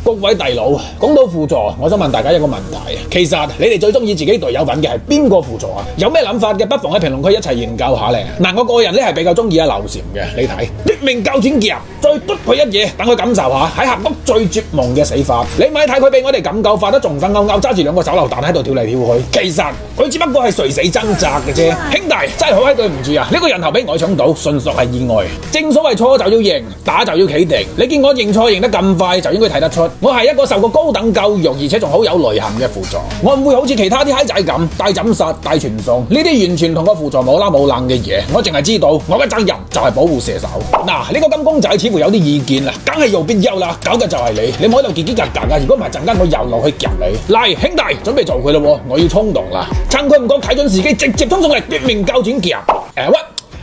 各位大佬，講到輔助，我想問大家一個問題，其實你哋最中意自己隊友揾嘅係邊個輔助啊？有咩諗法嘅，不妨喺評論區一齊研究下咧。嗱，我個人咧係比較中意阿劉禪嘅，你睇奪命膠轉夾，再督佢一嘢，等佢感受下喺峽谷最絕望嘅死法。你咪睇佢俾我哋咁夠快，都仲生勾勾揸住兩個手榴彈喺度跳嚟跳去，其實佢只不過係垂死掙扎嘅啫。兄弟，真係好閪對唔住啊！呢個人頭俾我搶到，純屬係意外。正所謂錯就要認，打就要企定。你見我認錯認得咁快，就應該睇得出我係一個受過高等教育，而且仲好有內涵嘅輔助。我唔會好似其他啲閪仔咁大斬殺、大傳送呢啲完全同個輔助冇啦冇冷嘅嘢。我淨係知道我嘅責任就係保護射手。嗱，呢個金公仔似乎有啲意見啦，梗係右邊優啦，搞嘅就係你唔好喺度結結格格啊！如果唔係陣間我又落去夾你。嚟，兄弟，準備做佢咯，我要衝動啦！趁佢唔覺睇準時機，直接衝上嚟奪命膠轉夾。喂！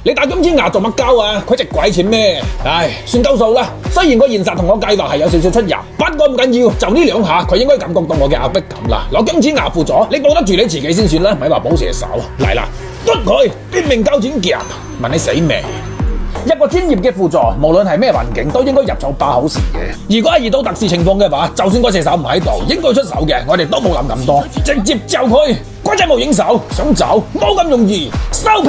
你打金枝牙做乜膠啊？佢值鬼錢咩？唉，算夠數啦。雖然個現實同我計劃係有少少出入，不過唔緊要，就呢兩下佢應該感覺到我嘅壓迫感啦。攞金枝牙輔助，你保得住你自己先算啦，咪話保射手。嚟啦，篤佢奪命膠轉夾，問你死未？一個專業嘅輔助，無論係咩環境，都應該入手把口時嘅。如果係遇到特殊情況嘅話，就算個射手唔喺度，應該出手嘅，我哋都冇諗咁多，直接就佢。鬼仔無影手，想走冇咁容易，收皮。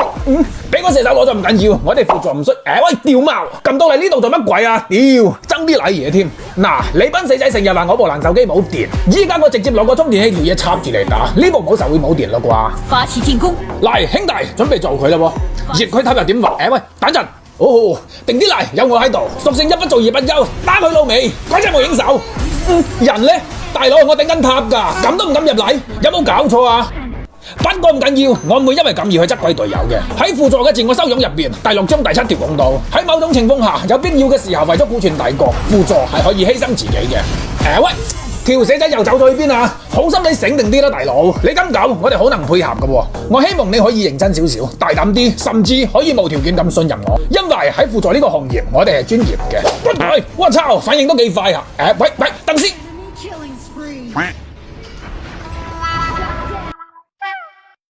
俾個射手攞就唔緊要，我哋輔助唔衰。喂，屌毛，撳到嚟呢度做乜鬼啊？屌，爭啲瀨嘢添。嗱，你班死仔成日話我部爛手機冇電，依家我直接攞個充電器條嘢插住嚟打，呢部冇就會冇電啦啩？發起進攻。嚟，兄弟，準備做佢啦喎。逆佢睇又點話？喂，等陣。哦，定啲嚟，有我喺度，索性一不做二不休，打佢老味，鬼仔無影手。人呢？大佬，我頂緊塔㗎，咁都唔敢入嚟，有冇搞錯啊？不過唔緊要，我唔會因為咁而去質鬼隊友嘅。喺輔助嘅自我修養入邊，第6章第7條講到，喺某種情況下，有必要嘅時候，為咗顧全大局，輔助係可以犧牲自己嘅。喂，條死仔又走咗去邊啊？好心你醒定啲啦，大佬，你咁搞，我哋好能配合嘅。我希望你可以認真少少，大膽啲，甚至可以無條件咁信任我，因為喺輔助呢個行業，我哋係專業嘅。我操，反應都幾快啊！喂，等先。